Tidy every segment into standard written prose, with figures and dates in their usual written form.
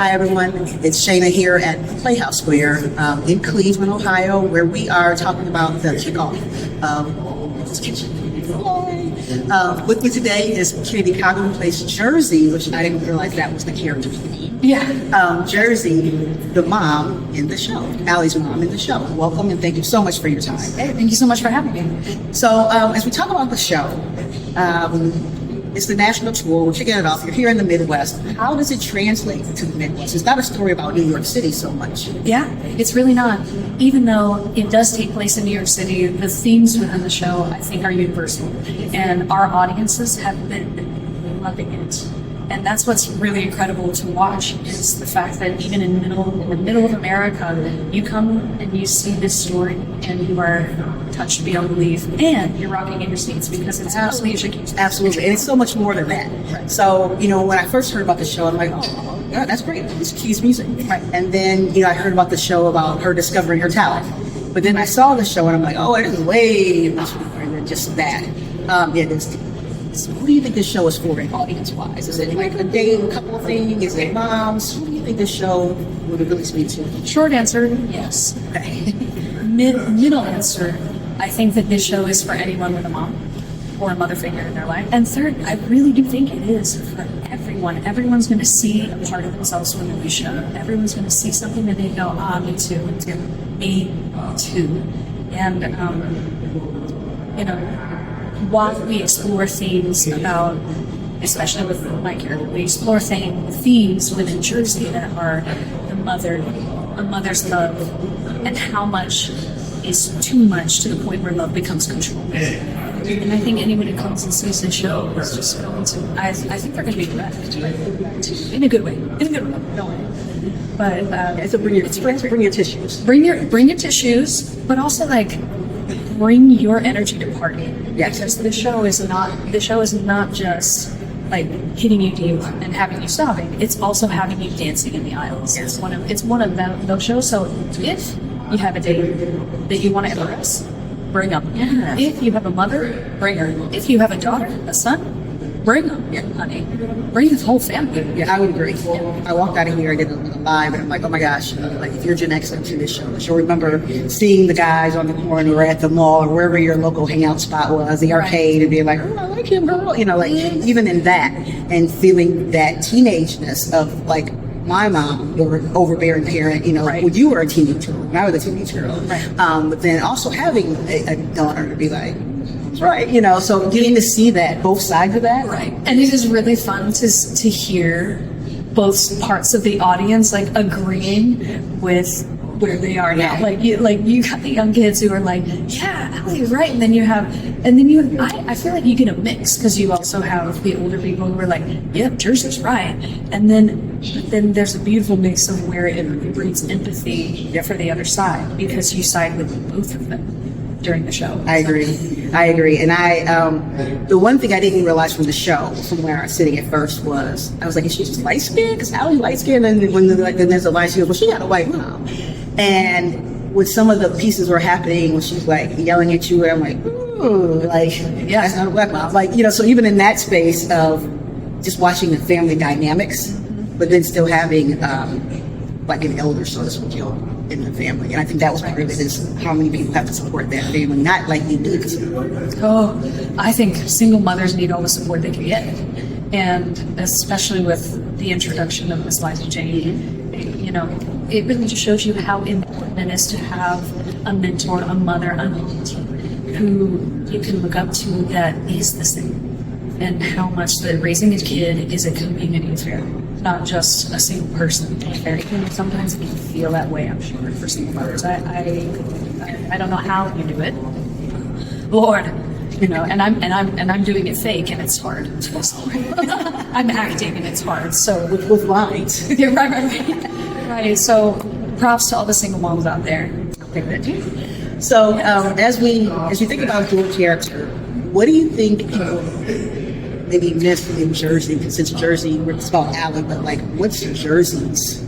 Hi everyone, it's Shayna here at Playhouse Square in Cleveland, Ohio, where we are talking about the kickoff of this kitchen. With me today is Kennedy Caughill, who plays Jersey, which I didn't realize that was the character name. Yeah. Jersey, the mom in the show, Allie's mom in the show. Welcome and thank you so much for your time. Hey, thank you so much for having me. So as we talk about the show, it's the national tour. We're kicking it off. You're here in the Midwest. How does it translate to the Midwest? It's not a story about New York City so much. Yeah, it's really not. Even though it does take place in New York City, the themes within the show, I think, are universal. And our audiences have been loving it. And that's what's really incredible to watch, is the fact that even in the middle of America, you come and you see this story and you are touched beyond belief, and you're rocking in your seats because it's Alicia Keys. Absolutely, and it's so much more than that. Right. So, when I first heard about the show, I'm like, oh, yeah, that's great. It's Keys music. Right. And then, I heard about the show about her discovering her talent. But then I saw the show and I'm like, oh, it is way much more than just that. Who do you think this show is for, audience-wise? Is it like a dating couple thing? Is it moms? Who do you think this show would really speak to? Short answer, yes. Okay. Middle answer, I think that this show is for anyone with a mom or a mother figure in their life. And third, I really do think it is for everyone. Everyone's going to see a part of themselves within the show. Everyone's going to see something that they go, me too, me too. And, while we explore themes about, especially with my character, we explore themes within Jersey that are a mother's love, and how much is too much to the point where love becomes control. And I think anyone who comes and sees this show is just going to, I think they're going to be wrecked in a good way. But So bring your tissues. Bring your tissues, but also bring your energy to party. Yes. Because the show is not just hitting you deep and having you sobbing. It's also having you dancing in the aisles. Yes. It's one of those shows. So if you have a date that you want to impress, bring them. Yeah. If you have a mother, bring her. If you have a daughter, a son, bring them, honey. Bring the whole family. Yeah, I would agree. I walked out of here and did a live, and I'm like, oh my gosh, if you're Gen X into this show, you'll remember seeing the guys on the corner or at the mall or wherever your local hangout spot was, the arcade, and being like, oh, I like him, girl. Even in that, and feeling that teenageness of my mom, your overbearing parent, right. when you were a teenager, when I was a teenage girl. Right. But then also having a daughter to be like, right, so getting to see that, both sides of that. Right. And it is really fun to hear both parts of the audience agreeing with where they are now. Yeah. You got the young kids who are like, yeah, Allie's right, and then I feel like you get a mix, because you also have the older people who are like, yeah, Jersey's right, and then there's a beautiful mix of where it breeds empathy for the other side, because you side with both of them during the show. I agree. And the one thing I didn't realize from the show, from where I was sitting at first, was I was like, is she just light skinned? Because Allie's light skinned, and then there's a line, she goes, well, she got a white mom. And with some of the pieces were happening when she's yelling at you, and I'm like, ooh, that's not a black mom. So even in that space of just watching the family dynamics, but then still having an elder, so to speak, in the family. And I think that was part of it, is how many people have to support that family, not like you need to support them. Oh, I think single mothers need all the support they can get. And especially with the introduction of Miss Liza Jane, it really just shows you how important it is to have a mentor, a mother, a mentee who you can look up to that is the same. And how much that raising a kid is a community affair, not just a single person affair. Sometimes it can feel that way, I'm sure, for single mothers. I don't know how you do it, Lord. And I'm doing it fake, and it's hard. I'm acting, and it's hard. So with lines. Yeah, right. So props to all the single moms out there. So as we think about your character, what do you think people maybe miss in Jersey? Since Jersey, it's about Allie, but what's Jersey's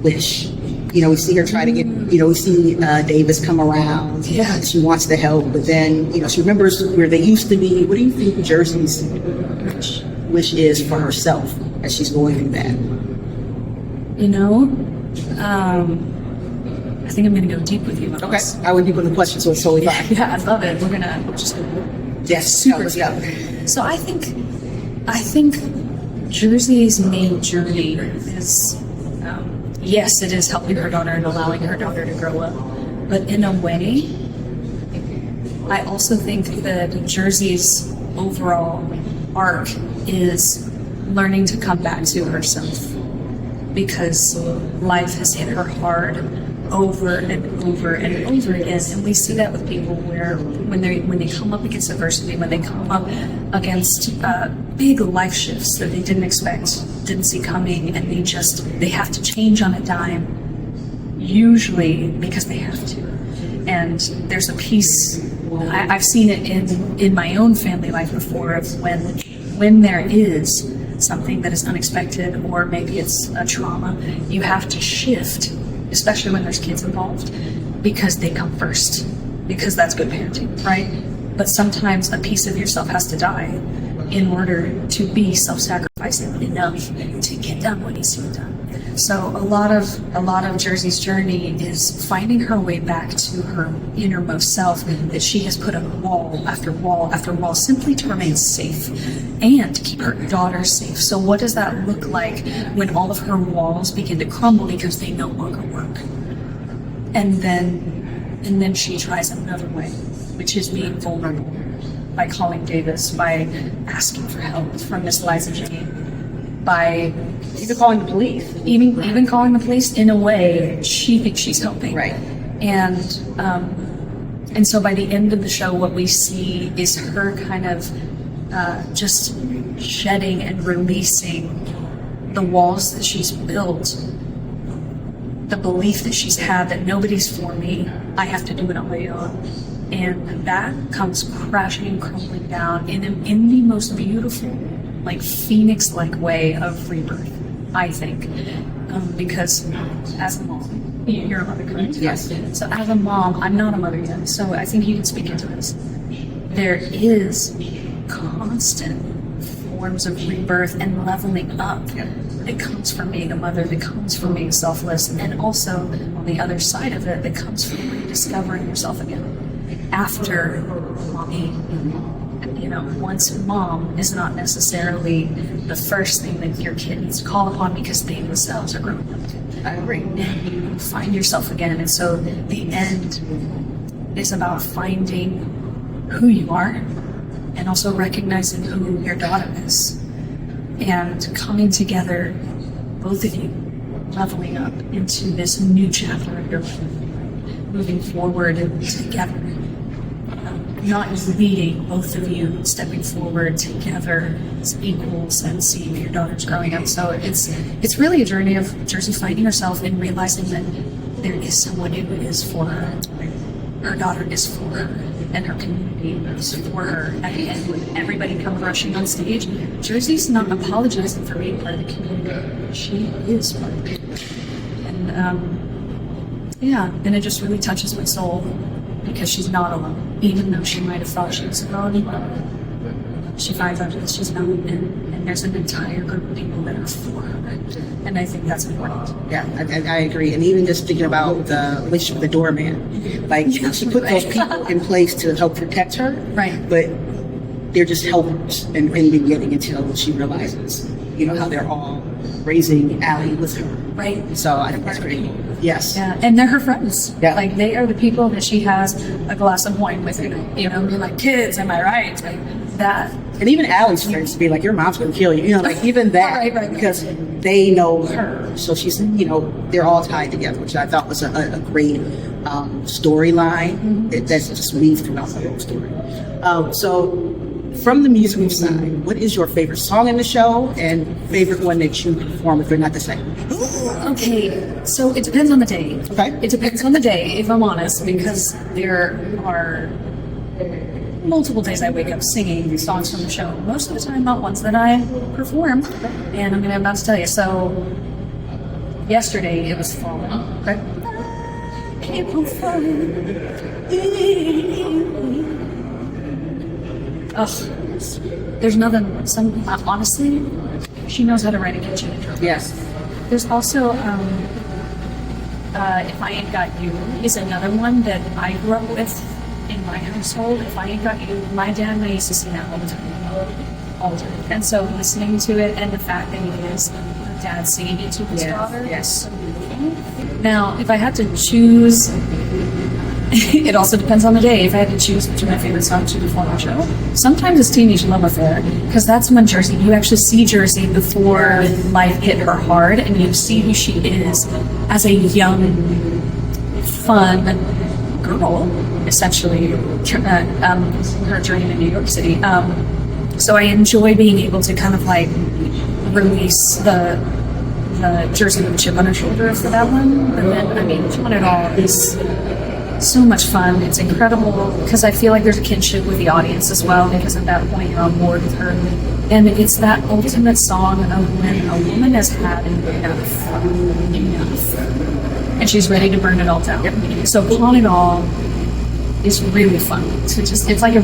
wish? We see her try to get, we see Davis come around. Yeah. She wants to help, but then, she remembers where they used to be. What do you think Jersey's wish is for herself as she's going through that? You know, I think I'm going to go deep with you on Okay. this. I would be putting the question, so it's totally fine. Yeah, I love it. We're just Yes, super let's deep. go. So I think Jersey's main journey is, yes, it is helping her daughter and allowing her daughter to grow up, but in a way, I also think that Jersey's overall arc is learning to come back to herself, because life has hit her hard over and over and over again, and we see that with people where when they come up against adversity, when they come up against big life shifts that they didn't expect, didn't see coming, and they have to change on a dime, usually because they have to. And there's a piece, I've seen it in my own family life before, of when there is something that is unexpected, or maybe it's a trauma, you have to shift, especially when there's kids involved, because they come first, because that's good parenting, right? But sometimes a piece of yourself has to die in order to be self-sacrificing enough to get done what needs to be done. So a lot of Jersey's journey is finding her way back to her innermost self, that she has put up wall after wall after wall simply to remain safe and to keep her daughter safe. So what does that look like when all of her walls begin to crumble because they no longer work? And then she tries another way, which is being vulnerable, by calling Davis, by asking for help from Miss Liza Jane, by Even calling the police. even calling the police. In a way, she thinks she's helping. Right. And so by the end of the show, what we see is her kind of just shedding and releasing the walls that she's built, the belief that she's had that nobody's for me, I have to do it on my own. And that comes crashing and crumbling down in the most beautiful, like phoenix-like way of rebirth, I think. Because as a mom, you're a mother, correct? Yes. So as a mom, I'm not a mother yet, so I think you can speak into this. There is constant forms of rebirth and leveling up that comes from being a mother, that comes from being selfless, and also on the other side of it, that comes from rediscovering yourself again after mommy. You know, once mom is not necessarily the first thing that your kid needs to call upon, because they themselves are growing up. I agree. And you find yourself again. And so the end is about finding who you are and also recognizing who your daughter is, and coming together, both of you, leveling up into this new chapter of your life, moving forward together. Not leading, both of you stepping forward together as equals and seeing your daughter's growing up. So it's really a journey of Jersey finding herself and realizing that there is someone who is for her. Her daughter is for her, and her community is for her. At the end, when everybody comes rushing on stage, Jersey's not apologizing for being part of the community. She is part of it. And it just really touches my soul, because she's not alone. Even though she might have thought she was alone, she finds out that she's not, and there's an entire group of people that are for her. And I think that's important. Yeah, I agree. And even just thinking about the relationship with the doorman, like she put those people in place to help protect her, Right. But they're just helpers in the beginning until she realizes, you know, how they're all raising Allie with her. Right. So I think that's pretty cool. Yes. Yeah, and they're her friends. Yeah. Like, they are the people that she has a glass of wine with, you know, be like, kids, am I right? Like that. And even Allie's friends to be like, your mom's gonna kill you. You know, like even that, Right. because they know her. So she's, you know, they're all tied together, which I thought was a great storyline that's just weaved throughout the whole story. So from the musical side, what is your favorite song in the show and favorite one that you perform if they're not the same? Okay, so it depends on the day. Okay. It depends on the day, if I'm honest, because there are multiple days I wake up singing songs from the show. Most of the time, not ones that I perform. And I'm about to tell you. So, yesterday it was Fallen. Okay. I keep on falling. Ugh. There's nothing. Honestly, she knows how to write a catchy intro. Yes. There's also If I Ain't Got You is another one that I grew up with in my household. If I Ain't Got You, my dad and I used to sing that all the time. All the time. And so listening to it and the fact that it is a dad singing it to his daughter is so beautiful. Now, if I had to choose, it also depends on the day. If I had to choose between my favorite songs to perform the show, sometimes it's Teenage Love Affair, because that's when Jersey, you actually see Jersey before life hit her hard, and you see who she is as a young, fun girl, essentially, her journey to New York City. So I enjoy being able to kind of like release the Jersey with a chip on her shoulder for that one. But then, I mean, Fun It All is so much fun. It's incredible because I feel like there's a kinship with the audience as well, because at that point you're on board with her. And it's that ultimate song of when a woman has had enough, and she's ready to burn it all down. So Pawn It All is really fun. So it's like a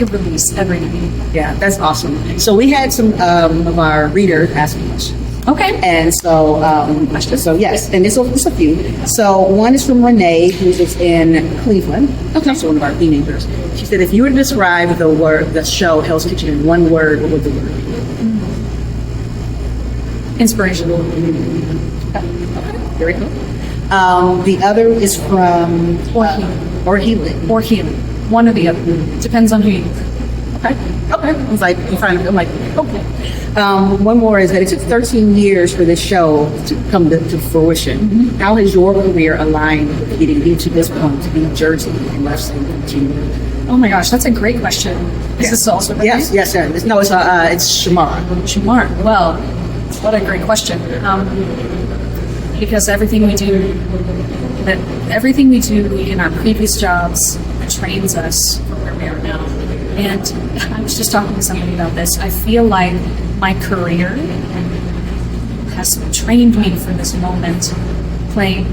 release every night. Yeah, that's awesome. So we had some of our readers asking questions. Okay. And so, yes, and it's a few. So one is from Renee, who is in Cleveland. Okay. So one of our teenagers. She said, if you were to describe the show Hell's Kitchen in one word, what would the word be? Inspirational. Okay. Very cool. The other is from or healing. Or healing. One or the other. Depends on who you are. Okay. I was like, I'm like, okay. One more is that it took 13 years for this show to come to fruition. Mm-hmm. How has your career aligned with getting you to this point to be Jersey and wrestling continue? Oh my gosh, that's a great question. Is this also Yes. No, it's Shamar. Shamar. Well, what a great question. Because everything we do in our previous jobs trains us for where we are now. And I was just talking to somebody about this. I feel like my career has trained me for this moment, playing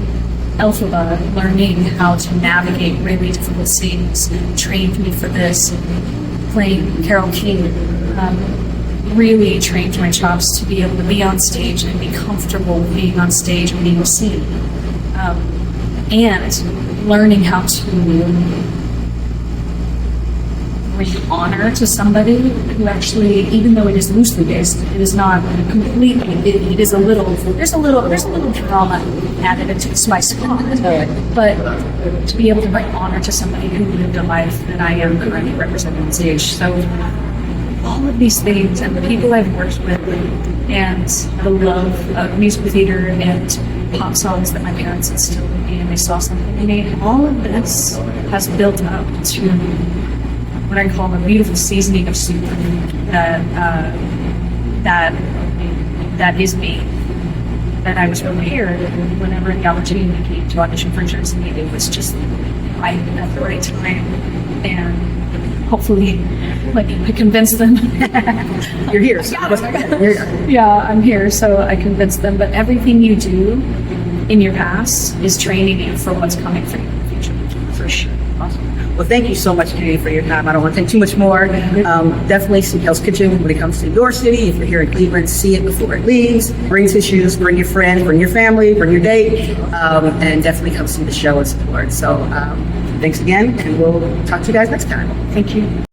Elphaba, learning how to navigate really difficult scenes, trained me for this. Playing Carole King really trained my chops to be able to be on stage and be comfortable with being on stage and being seen. And learning how to bring honor to somebody who actually, even though it is loosely based, it is not completely. It is there's a little drama added into the spice of it. But to be able to bring honor to somebody who lived a life that I am currently representing on stage. So all of these things and the people I've worked with and the love of musical theater and pop songs that my parents instilled in me and they saw something in me, all of this has built up to what I call a beautiful seasoning of soup that is me. That I was prepared whenever the opportunity came to audition for Jersey. It was just right at the right time, and hopefully, I convinced them. You're here. So yeah, I'm here, so I convinced them. But everything you do in your past is training you for what's coming for you in the future, for sure. Awesome. Well, thank you so much, Kennedy, for your time. I don't want to take too much more. Definitely see Hell's Kitchen when it comes to your city. If you're here in Cleveland, see it before it leaves. Bring tissues, bring your friends, bring your family, bring your date, and definitely come see the show and support. So thanks again, and we'll talk to you guys next time. Thank you.